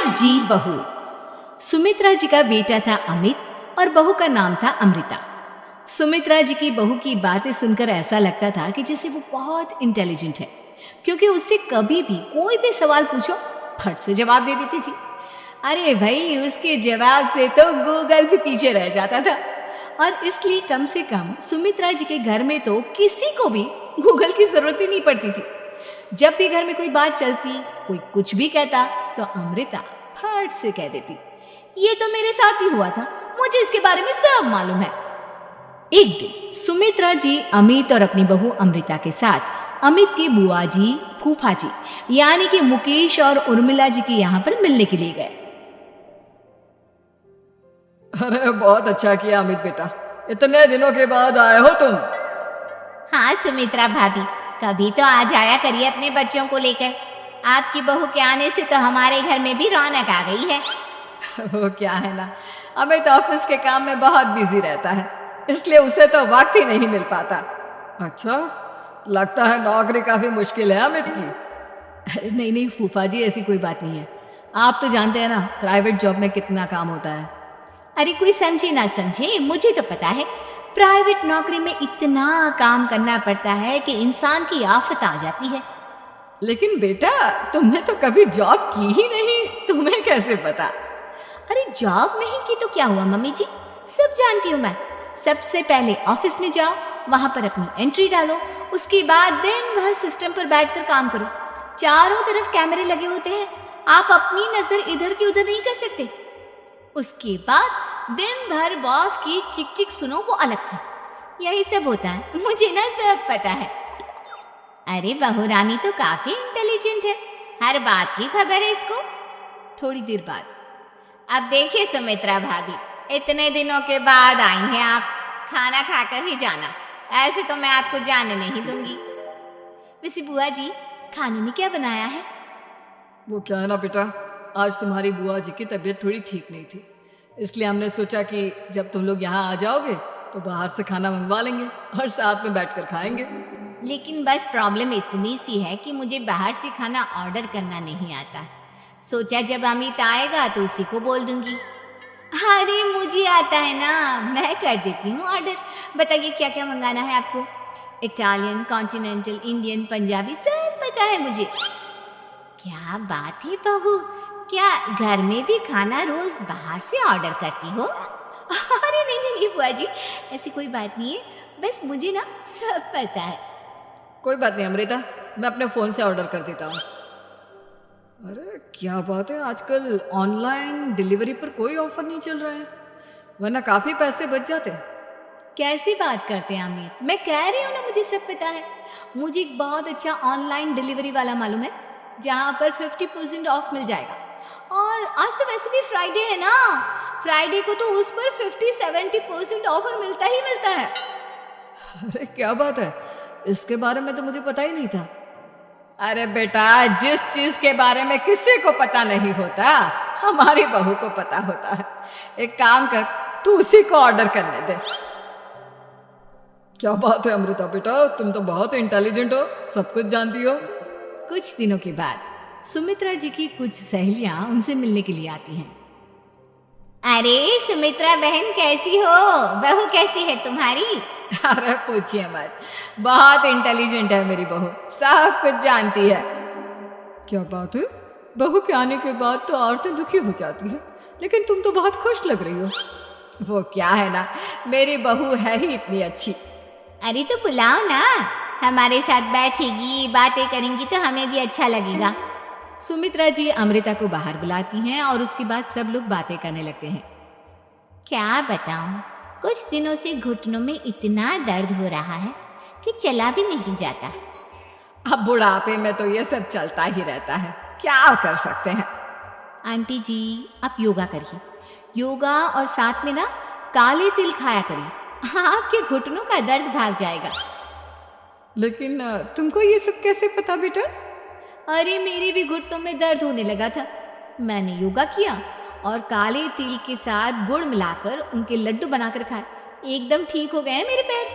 जी बहू। सुमित्रा जी का बेटा था अमित और बहू का नाम था अमृता। सुमित्रा जी की बहू की बातें सुनकर ऐसा लगता था कि जैसे वो बहुत इंटेलिजेंट है, क्योंकि उससे कभी भी कोई भी सवाल पूछो फट से जवाब दे देती थी। अरे भाई, उसके जवाब से तो गूगल भी पीछे रह जाता था। और इसलिए कम से कम सुमित्रा जी के घर में तो किसी को भी गूगल की जरूरत ही नहीं पड़ती थी। जब भी घर में कोई बात चलती, कोई कुछ भी कहता, तो अमृता फट से कह देती, ये तो मेरे साथ भी हुआ था, मुझे इसके बारे में सब मालूम है। एक दिन सुमित्रा जी अमित और अपनी बहू अमृता के साथ अमित की बुआ जी, फूफा जी यानी कि मुकेश और उर्मिला जी के यहाँ पर मिलने के लिए गए। अरे बहुत अच्छा किया अमित बेटा, इतने दिनों के बाद आए हो तुम। हाँ सुमित्रा भाभी, कभी तो आ जाया करिए अपने बच्चों को लेकर। आपकी बहू के आने से तो हमारे घर में भी रौनक आ गई है। वो क्या है ना, अमित ऑफिस के काम में बहुत बिजी रहता है, इसलिए उसे तो वक्त ही नहीं मिल पाता। अच्छा, लगता है नौकरी काफी मुश्किल है अमित की। अरे नहीं नहीं फूफा जी, ऐसी कोई बात नहीं है। आप तो जानते हैं ना प्राइवेट जॉब में कितना काम होता है। अरे कोई समझे ना समझे, मुझे तो पता है प्राइवेट नौकरी में इतना काम करना पड़ता है कि इंसान की आफत आ जाती है। लेकिन बेटा, तुमने तो कभी जॉब की ही नहीं, तुम्हें कैसे पता? अरे जॉब नहीं की तो क्या हुआ मम्मी जी, सब जानती हूँ मैं। सबसे पहले ऑफिस में जाओ, वहां पर अपनी एंट्री डालो, उसके बाद दिन भर सिस्टम पर बैठकर काम करो। चारों तरफ कैमरे लगे होते हैं, आप अपनी नजर इधर की उधर नहीं कर सकते। उसके बाद दिन भर बॉस की चिक चिक सुनो, वो अलग से। यही सब होता है, मुझे ना सब पता है। अरे बहू रानी तो काफी इंटेलिजेंट है, हर बात की खबर है इसको। थोड़ी देर बाद, अब देखिए सुमित्रा भाभी, इतने दिनों के बाद आई हैं आप, खाना खाकर ही जाना, ऐसे तो मैं आपको जाने नहीं दूंगी। वैसे बुआ जी, खाने में क्या बनाया है? वो क्या है ना बेटा, आज तुम्हारी बुआ जी की तबीयत थोड़ी ठीक नहीं थी, इसलिए हमने सोचा कि जब तुम लोग यहाँ आ जाओगे तो बाहर से खाना मंगवा लेंगे और साथ में बैठकर खाएंगे। लेकिन बस प्रॉब्लम इतनी सी है कि मुझे बाहर से खाना ऑर्डर करना नहीं आता। सोचा जब अमित आएगा तो उसी को बोल दूंगी। अरे मुझे आता है ना, मैं कर देती हूँ ऑर्डर। बताइए क्या क्या मंगाना है आपको? इटालियन, कॉन्टिनेंटल, इंडियन, पंजाबी, सब पता है मुझे। क्या बात है बहू, क्या घर में भी खाना रोज बाहर से ऑर्डर करती हो? अरे नहीं नहीं बुआ जी, ऐसी कोई बात नहीं है, बस मुझे ना सब पता है। कोई बात नहीं अमृता, मैं अपने फ़ोन से ऑर्डर कर देता हूँ। अरे क्या बात है, आजकल ऑनलाइन डिलीवरी पर कोई ऑफर नहीं चल रहा है, वरना काफ़ी पैसे बच जाते। कैसी बात करते हैं अमीर, मैं कह रही हूँ ना मुझे सब पता है। मुझे एक बहुत अच्छा ऑनलाइन डिलीवरी वाला मालूम है, जहाँ पर 50% ऑफ मिल जाएगा। और आज तो वैसे भी फ्राइडे है ना, फ्राइडे को तो उस पर 50-70% ऑफर मिलता ही मिलता है। अरे क्या बात है, इसके बारे में तो मुझे पता ही नहीं था। अरे बेटा, जिस चीज के बारे में किसी को पता नहीं होता, हमारी बहू को पता होता है। एक काम कर, तू उसी को ऑर्डर करने दे। क्या बात है अमृता बेटा, तुम तो बहुत इंटेलिजेंट हो, सब कुछ जानती हो। कुछ दिनों के बाद सुमित्रा जी की कुछ सहेलियां उनसे मिलने के लिए आती हैं। अरे सुमित्रा बहन कैसी हो, बहू कैसी है तुम्हारी? अरे पूछिए मत, बहुत इंटेलिजेंट है मेरी बहू, सब कुछ जानती है। क्या बात है, बहू के आने के बाद तो औरतें दुखी हो जाती है, लेकिन तुम तो बहुत खुश लग रही हो। वो क्या है ना, मेरी बहू है ही इतनी अच्छी। अरे तो बुलाओ ना, हमारे साथ बैठेगी, बातें करेंगी तो हमें भी अच्छा लगेगा। सुमित्रा जी अमृता को बाहर बुलाती हैं और उसके बाद सब लोग बातें करने लगते हैं। क्या बताऊं, कुछ दिनों से घुटनों में इतना दर्द हो रहा है कि चला भी नहीं जाता। अब बुढ़ापे में तो ये सब चलता ही रहता है, क्या कर सकते हैं। आंटी जी, आप योगा करिए, योगा और साथ में ना काले तिल खाया करिए, आपके घुटनों का दर्द भाग जाएगा। लेकिन तुमको ये सब कैसे पता बेटा? अरे मेरे भी घुटनों में दर्द होने लगा था, मैंने योगा किया और काले तिल के साथ गुड़ मिलाकर उनके लड्डू बनाकर खाए, एकदम ठीक हो गए हैं मेरे पैर।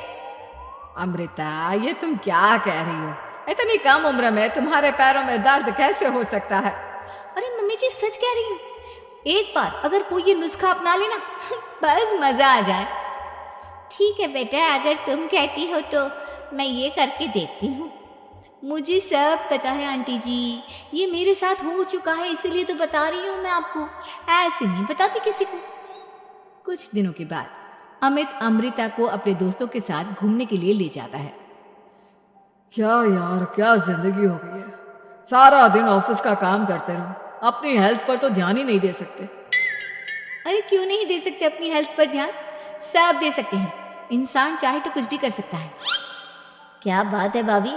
अमृता, ये तुम क्या कह रही हो? इतनी कम उम्र में तुम्हारे पैरों में दर्द कैसे हो सकता है? अरे मम्मी जी सच कह रही हूँ, एक बार अगर कोई ये नुस्खा अपना लेना बस मजा आ जाए। ठीक है बेटा, अगर तुम कहती हो तो मैं ये करके देखती हूँ। मुझे सब पता है आंटी जी, ये मेरे साथ हो चुका है, इसीलिए तो बता रही हूँ मैं आपको, ऐसे नहीं बताती किसी को। कुछ दिनों के बाद अमित अमृता को अपने दोस्तों के साथ घूमने के लिए ले जाता है। क्या यार, क्या जिंदगी हो गई है। सारा दिन ऑफिस का काम करते रहो, अपनी हेल्थ पर तो ध्यान ही नहीं दे सकते। अरे क्यों नहीं दे सकते अपनी हेल्थ पर ध्यान, सब दे सकते हैं। इंसान चाहे तो कुछ भी कर सकता है। क्या बात है भाभी,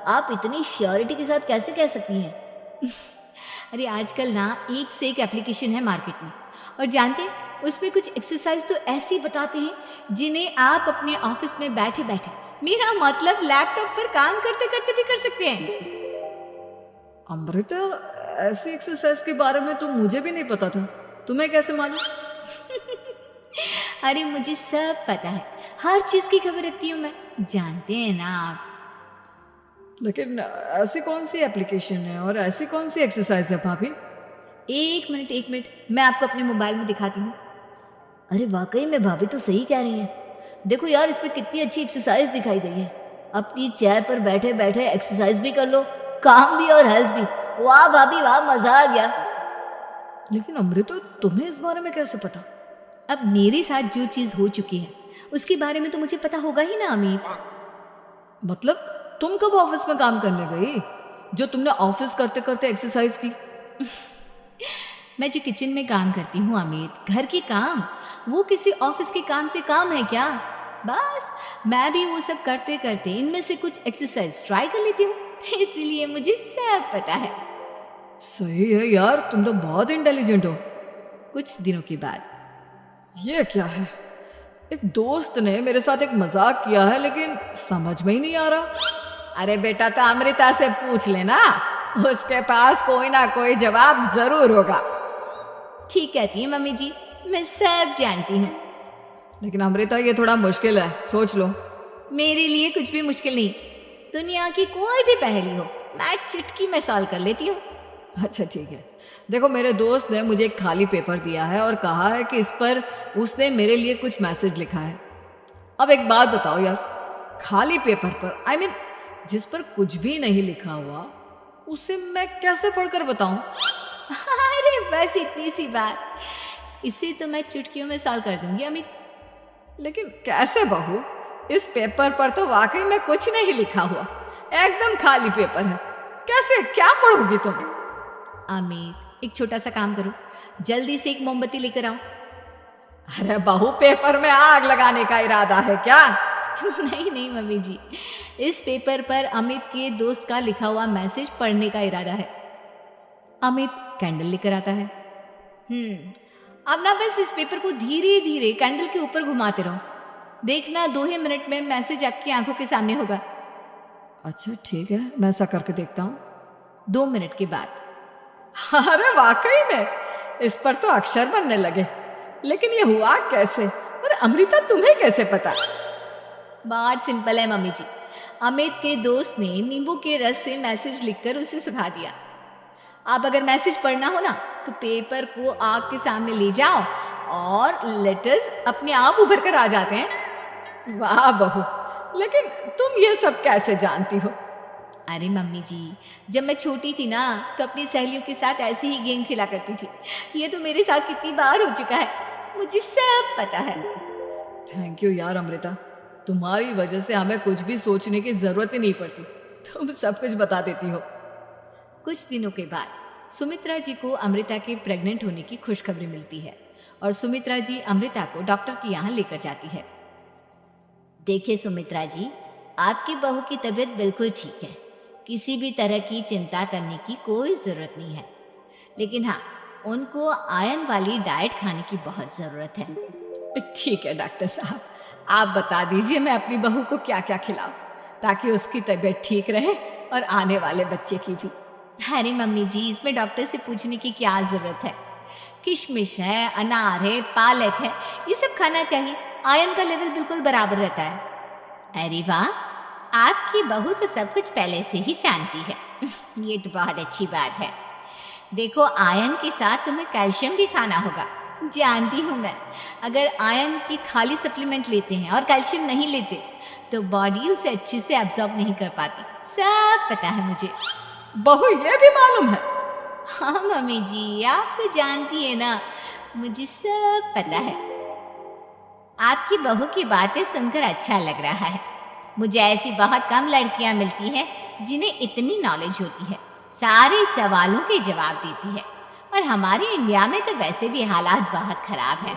आप इतनी श्योरिटी के साथ कैसे कह सकती हैं? अरे आजकल ना एक से एक एप्लीकेशन है मार्केट में, और जानते हैं उसमें कुछ एक्सरसाइज तो ऐसी बताते हैं जिन्हें आप अपने ऑफिस में बैठे बैठे, मेरा मतलब लैपटॉप पर काम करते करते भी कर सकते हैं। अमृता, ऐसी एक्सरसाइज के बारे में तो मुझे भी नहीं पता था, तुम्हें कैसे मालूम? अरे मुझे सब पता है, हर चीज की खबर रखती हूँ मैं, जानते हैं ना आप। लेकिन ऐसी कौन सी एप्लीकेशन है और ऐसी कौन सी एक्सरसाइज है भाभी? एक मिनट, मैं आपको अपने मोबाइल में दिखाती हूँ। अरे वाकई में भाभी तो सही कह रही हैं। देखो यार, इसमें कितनी अच्छी एक्सरसाइज दिखाई गई है। अपनी चेयर पर बैठे बैठे एक्सरसाइज भी कर लो, काम भी और हेल्थ भी। वाह भाभी वाह, मजा आ गया। लेकिन अमृता, तुम्हें इस बारे में कैसे पता? अब मेरे साथ जो चीज हो चुकी है उसके बारे में तो मुझे पता होगा ही ना अमित। मतलब तुम कब ऑफिस में काम करने गई जो तुमने ऑफिस करते करते एक्सरसाइज की? मैं जो किचन में काम करती हूँ अमित, घर के काम, वो किसी ऑफिस के काम से काम है क्या? बस मैं भी वो सब करते करते इनमें से कुछ एक्सरसाइज ट्राई कर लेती हूँ, इसीलिए मुझे सब पता है। सही है यार, तुम तो बहुत इंटेलिजेंट हो। कुछ दिनों के बाद ये क्या है, एक दोस्त ने मेरे साथ एक मजाक किया है लेकिन समझ में ही नहीं आ रहा। अरे बेटा, तो अमृता से पूछ लेना, उसके पास कोई ना कोई जवाब जरूर होगा। ठीक कहती है मम्मी जी, मैं सब जानती हूँ। लेकिन अमृता, ये थोड़ा मुश्किल है, सोच लो। मेरे लिए कुछ भी मुश्किल नहीं, दुनिया की कोई भी पहेली हो मैं चुटकी में सॉल्व कर लेती हूँ। अच्छा ठीक है, देखो मेरे दोस्त ने मुझे एक खाली पेपर दिया है और कहा है कि इस पर उसने मेरे लिए कुछ मैसेज लिखा है। अब एक बात बताओ यार, खाली पेपर पर, I mean, जिस पर कुछ भी नहीं लिखा हुआ, उसे मैं कैसे पढ़कर बताऊं? अरे बस इतनी सी बात, इसे तो मैं चुटकियों में सॉल्व कर दूंगी अमित। लेकिन कैसे बहू, इस पेपर पर तो वाकई में कुछ नहीं लिखा हुआ, एकदम खाली पेपर है, कैसे, क्या पढ़ोगी तुम? अमित, एक छोटा सा काम करो, जल्दी से एक मोमबत्ती लेकर आओ। अरे बहू, पेपर में आग लगाने का इरादा है क्या? नहीं मम्मी जी, इस पेपर पर अमित के दोस्त का लिखा हुआ मैसेज पढ़ने का इरादा है। अमित कैंडल लेकर आता है। अब ना बस इस पेपर को धीरे धीरे कैंडल के ऊपर घुमाते रहो, देखना 2 ही मिनट में मैसेज आपकी आंखों के सामने होगा। अच्छा ठीक है, मैं ऐसा करके देखता हूँ। 2 मिनट के बाद अरे वाकई में इस पर तो अक्षर बनने लगे, लेकिन ये हुआ कैसे? और अमृता, तुम्हें कैसे पता? बात सिंपल है मम्मी जी, अमित के दोस्त ने नींबू के रस से मैसेज लिखकर उसे सुखा दिया। आप अगर मैसेज पढ़ना हो ना तो पेपर को आग के सामने ले जाओ और लेटर्स अपने आप उभर कर आ जाते हैं। वाह बहू, लेकिन तुम ये सब कैसे जानती हो? अरे मम्मी जी, जब मैं छोटी थी ना तो अपनी सहेलियों के साथ ऐसे ही गेम खेला करती थी। ये तो मेरे साथ कितनी बार हो चुका है, मुझे सब पता है। थैंक यू यार अमृता, तुम्हारी वजह से हमें कुछ भी सोचने की जरूरत ही नहीं पड़ती, तुम सब कुछ बता देती हो। कुछ दिनों के बाद सुमित्रा जी को अमृता के प्रेग्नेंट होने की खुशखबरी मिलती है और सुमित्रा जी अमृता को डॉक्टर के यहाँ लेकर जाती है। देखिए सुमित्रा जी, आपकी बहू की तबीयत बिल्कुल ठीक है, किसी भी तरह की चिंता करने की कोई ज़रूरत नहीं है। लेकिन हाँ, उनको आयरन वाली डाइट खाने की बहुत ज़रूरत है। ठीक है डॉक्टर साहब, आप बता दीजिए मैं अपनी बहू को क्या क्या खिलाऊं ताकि उसकी तबीयत ठीक रहे और आने वाले बच्चे की भी। अरे मम्मी जी, इसमें डॉक्टर से पूछने की क्या ज़रूरत है। किशमिश है, अनार है, पालक है, ये सब खाना चाहिए, आयरन का लेवल बिल्कुल बराबर रहता है। अरे वाह, आपकी बहू तो सब कुछ पहले से ही जानती है। ये तो बहुत अच्छी बात है। देखो, आयरन के साथ तुम्हें कैल्शियम भी खाना होगा। जानती हूँ मैं, अगर आयरन की खाली सप्लीमेंट लेते हैं और कैल्शियम नहीं लेते तो बॉडी उसे अच्छे से एब्जॉर्ब नहीं कर पाती। सब पता है मुझे। बहू ये भी मालूम है? हाँ मम्मी जी, आप तो जानती है ना, मुझे सब पता है। आपकी बहू की बातें सुनकर अच्छा लग रहा है। मुझे ऐसी बहुत कम लड़कियां मिलती हैं जिन्हें इतनी नॉलेज होती है, सारे सवालों के जवाब देती है। और हमारे इंडिया में तो वैसे भी हालात बहुत खराब है।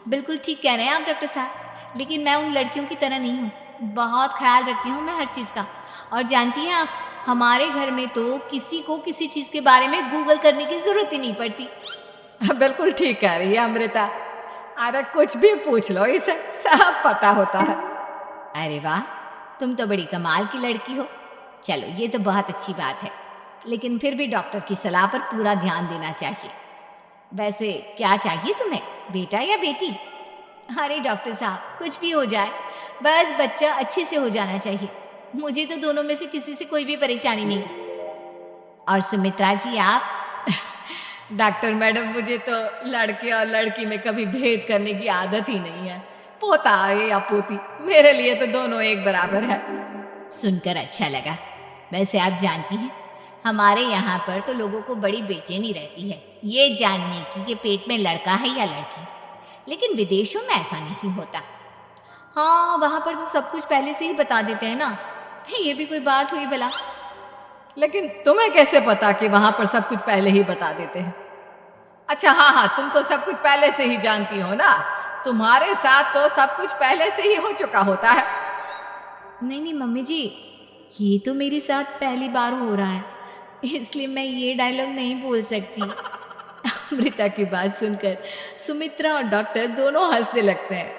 बिल्कुल ठीक कह रहे हैं आप डॉक्टर साहब, लेकिन मैं उन लड़कियों की तरह नहीं हूँ। बहुत ख्याल रखती हूँ मैं हर चीज़ का। और जानती हैं आप, हमारे घर में तो किसी को किसी चीज़ के बारे में गूगल करने की ज़रूरत ही नहीं पड़ती। बिल्कुल ठीक कह रही है अमृता। अरे कुछ भी पूछ लो, इसे सब पता होता है। अरे वाह, तुम तो बड़ी कमाल की लड़की हो। चलो, ये तो बहुत अच्छी बात है, लेकिन फिर भी डॉक्टर की सलाह पर पूरा ध्यान देना चाहिए। वैसे क्या चाहिए तुम्हें, बेटा या बेटी? अरे डॉक्टर साहब, कुछ भी हो जाए, बस बच्चा अच्छे से हो जाना चाहिए। मुझे तो दोनों में से किसी से कोई भी परेशानी नहीं। और सुमित्रा जी, आप? डॉक्टर मैडम, मुझे तो लड़के और लड़की में कभी भेद करने की आदत ही नहीं है। पोता है या पोती, मेरे लिए तो दोनों एक बराबर है। सुनकर अच्छा लगा। वैसे आप जानती हैं, हमारे यहाँ पर तो लोगों को बड़ी बेचैनी रहती है ये जानने की कि पेट में लड़का है या लड़की, लेकिन विदेशों में ऐसा नहीं होता। हाँ, वहाँ पर तो सब कुछ पहले से ही बता देते हैं ना। ये भी कोई बात हुई भला? लेकिन तुम्हें कैसे पता कि वहां पर सब कुछ पहले ही बता देते हैं? अच्छा हाँ हाँ, तुम तो सब कुछ पहले से ही जानती हो ना। तुम्हारे साथ तो सब कुछ पहले से ही हो चुका होता है। नहीं नहीं मम्मी जी, ये तो मेरे साथ पहली बार हो रहा है, इसलिए मैं ये डायलॉग नहीं बोल सकती। अमृता की बात सुनकर सुमित्रा और डॉक्टर दोनों हंसने लगते हैं।